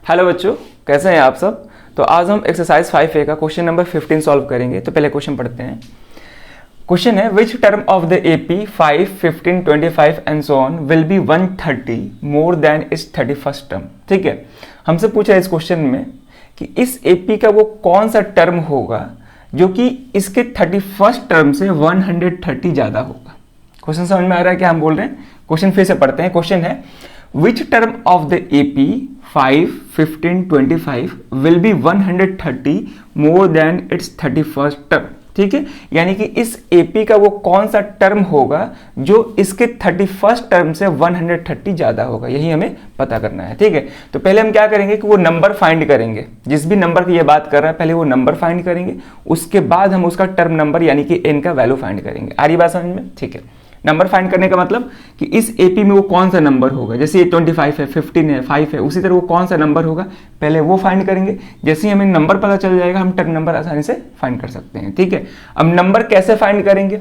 Hello बच्चों, कैसे हैं आप सब। तो आज हम एक्सरसाइज 5A का क्वेश्चन नंबर 15 सॉल्व करेंगे। तो पहले क्वेश्चन पढ़ते हैं। क्वेश्चन है which term of the AP 5, 15, 25 and so on will be 130 more than it's 31st term. ठीक है, हमसे पूछा इस क्वेश्चन में कि इस एपी का वो कौन सा टर्म होगा जो कि इसके 31st टर्म से 130 ज्यादा होगा। क्वेश्चन समझ में आ रहा है क्या हम बोल रहे हैं। क्वेश्चन फिर से पढ़ते हैं। क्वेश्चन है which term of the AP 5, 15, 25 will be 130 more than its 31st term. ठीक है, यानी कि इस एपी का वो कौन सा टर्म होगा जो इसके 31st टर्म से 130 ज्यादा होगा, यही हमें पता करना है। ठीक है, तो पहले हम क्या करेंगे कि वो नंबर फाइंड करेंगे। जिस भी नंबर की ये बात कर रहा है पहले वो नंबर फाइंड करेंगे, उसके बाद हम उसका टर्म नंबर यानी कि एन का वैल्यू फाइंड करेंगे। आ रही बात समझ में। ठीक है, नंबर फाइंड करने का मतलब कि इस एपी में वो कौन सा नंबर होगा। जैसे ये 25 है, 15 है, 5 है, उसी तरह वो कौन सा नंबर होगा पहले वो फाइंड करेंगे। जैसे ही हमें नंबर पता चल जाएगा हम टर्म नंबर आसानी से फाइंड कर सकते हैं। ठीक है, अब नंबर कैसे फाइंड करेंगे,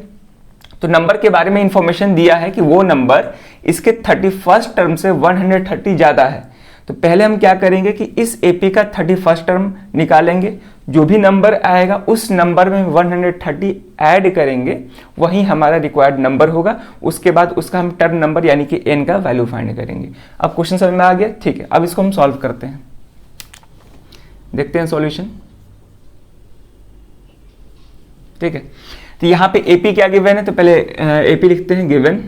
तो नंबर के बारे में इंफॉर्मेशन दिया है कि वो नंबर इसके 31st टर्म से 130 ज्यादा है। तो पहले हम क्या करेंगे कि इस एपी का 31st टर्म निकालेंगे। जो भी नंबर आएगा उस नंबर में 130 ऐड करेंगे, वही हमारा रिक्वायर्ड नंबर होगा। उसके बाद उसका हम टर्म नंबर यानी कि एन का वैल्यू फाइंड करेंगे। अब क्वेश्चन समझ में आ गया। ठीक है, अब इसको हम सॉल्व करते हैं, देखते हैं सॉल्यूशन। ठीक है, तो यहां पे एपी क्या गिवन है, तो पहले एपी लिखते हैं। गिवन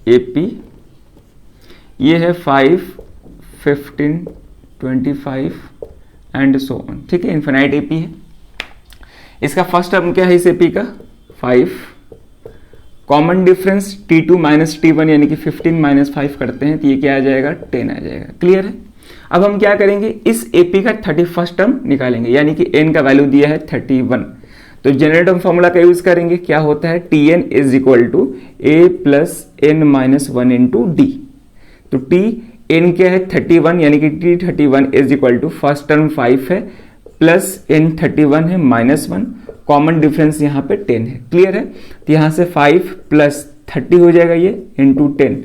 एपी ये है 5, 15, 25 एंड सो ऑन। ठीक है, इन्फिनाइट एपी है। इसका फर्स्ट टर्म क्या है इस एपी का 5, common difference T2 minus T1 यानी कि 15 माइनस 5 करते हैं तो ये क्या आ जाएगा 10 आ जाएगा। क्लियर है। अब हम क्या करेंगे इस एपी का 31st टर्म निकालेंगे यानी कि n का वैल्यू दिया है 31। तो जनरल फॉर्मूला का यूज करेंगे। क्या होता है Tn is equal to a plus n minus 1 into d. तो Tn क्या है 31 यानी कि T31 is equal to first term 5 है प्लस N31 है माइनस 1, कॉमन डिफरेंस यहाँ पे 10 है। क्लियर है। तो यहाँ से 5 प्लस 30 हो जाएगा ये इंटू 10,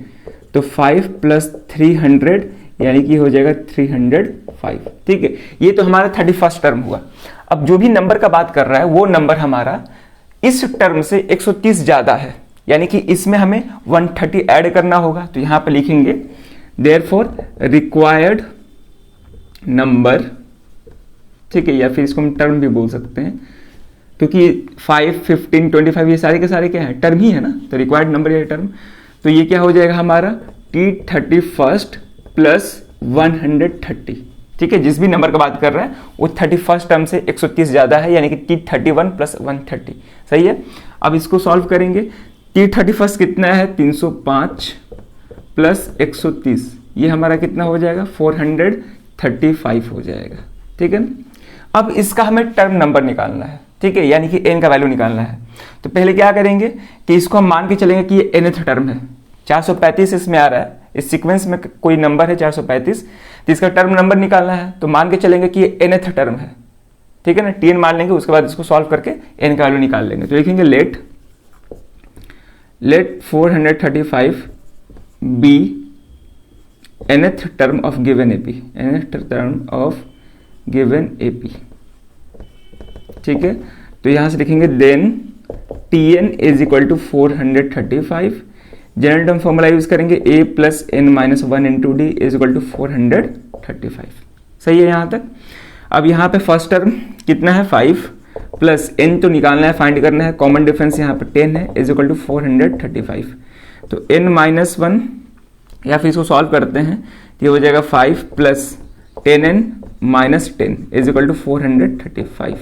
तो 5 प्लस 300 यानी कि हो जाएगा 305। ठीक है, ये तो हमारा 31st टर्म हुआ। अब जो भी नंबर का बात कर रहा है वो नंबर हमारा इस टर्म से 130 ज्यादा है, यानी कि इसमें हमें 130 ऐड करना होगा। तो यहां पे लिखेंगे देयरफॉर रिक्वायर्ड नंबर। ठीक है, या फिर इसको हम टर्म भी बोल सकते हैं क्योंकि 5, 15, 25 ये सारे के सारे क्या है टर्म ही है ना। तो रिक्वायर्ड नंबर या टर्म, तो ये क्या हो जाएगा हमारा T31 प्लस 130। ठीक है, जिस भी नंबर का बात कर रहे हैं वो 31st टर्म से 130 ज्यादा है यानी कि T31 प्लस 130। सही है। अब इसको सॉल्व करेंगे। T31 कितना है 305 प्लस 130, ये हमारा कितना हो जाएगा 435 हो जाएगा। ठीक है, अब इसका हमें टर्म नंबर निकालना है। ठीक है, यानी कि n का वैल्यू निकालना है। तो पहले क्या करेंगे कि इसको हम मान के चलेंगे कि ये nth टर्म है। 435 इसमें आ रहा है, इस सीक्वेंस में कोई नंबर है 435, तो इसका टर्म नंबर निकालना है। तो मान के चलेंगे कि ये nth टर्म है। ठीक है ना, Tn मान लेंगे, उसके बाद इसको सॉल्व करके n का वैल्यू निकाल लेंगे। तो लिखेंगे let 435 be nth term of given AP, nth term of given AP. ठीक है, तो यहां से लिखेंगे then Tn is equal to 435। General term formula use करेंगे a plus n minus 1 into d is equal to 435। सही है यहां तक। अब यहां पे फर्स्ट टर्म कितना है 5 प्लस n तो निकालना है, फाइंड करना है। कॉमन डिफरेंस यहाँ पे 10 है इज इक्वल टू 435। तो n माइनस 1 या फिर इसको सॉल्व करते हैं तो ये हो जाएगा 5 plus 10n minus 10 is equal to 435।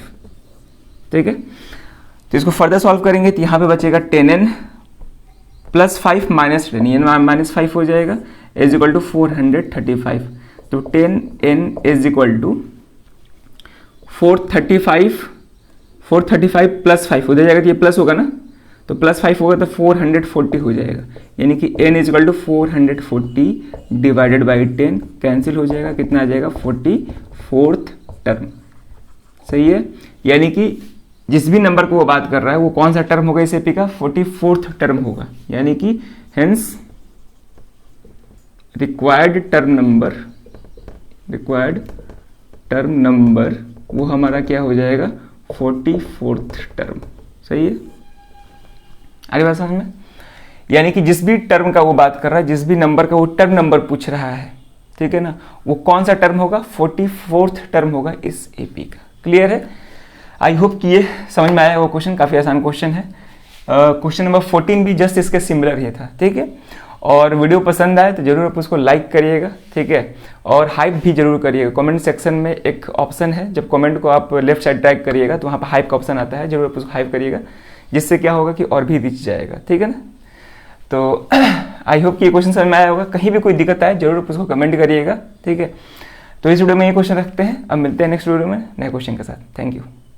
ठीक है, तो इसको फर्दर सॉल्व करेंगे तो यहाँ पे बचेगा 10n प्लस 5 माइनस 10, ये माइनस 5 हो जाएगा इज इक्वल टू 435। तो 10n is equal to 435 plus 5 हो जाएगा, तो ये प्लस होगा ना, तो प्लस 5 होगा तो 440 हो जाएगा, यानी कि n is equal to 440 divided by 10 cancel हो जाएगा। कितना आ जाएगा 44th टर्म। सही है, यानी कि जिस भी नंबर को वो बात कर रहा है वो कौन सा टर्म होगा इस एपी का 44th टर्म होगा, यानी कि hence required term number required term number वो हमारा क्या हो जाएगा 44th टर्म। सही है, आगे बात समझ में? यानी कि जिस भी टर्म का वो बात कर रहा है, जिस भी नंबर का वो टर्म नंबर पूछ रहा है, ठीक है ना, वो कौन सा टर्म होगा 44th टर्म होगा इस एपी का। क्लियर है? आई होप कि ये समझ में आया। वो क्वेश्चन काफ़ी आसान क्वेश्चन है। क्वेश्चन नंबर 14 भी जस्ट इसके सिमिलर ही था, ठीक है। और वीडियो पसंद आए तो जरूर आप उसको लाइक करिएगा, ठीक है, और हाइप भी जरूर करिएगा। कमेंट सेक्शन में एक ऑप्शन है, जब कमेंट को आप लेफ्ट साइड ड्रैग करिएगा तो वहाँ पर हाइप का ऑप्शन आता है, जरूर आप उसको हाइप करिएगा, जिससे क्या होगा कि और भी रीच जाएगा, ठीक है ना। तो आई होप कि ये क्वेश्चन समझ में आया होगा। कहीं भी कोई दिक्कत आए जरूर आप उसको कमेंट करिएगा, ठीक है। तो इस वीडियो में ये क्वेश्चन रखते हैं, अब मिलते हैं नेक्स्ट वीडियो में नए क्वेश्चन के साथ। Thank you.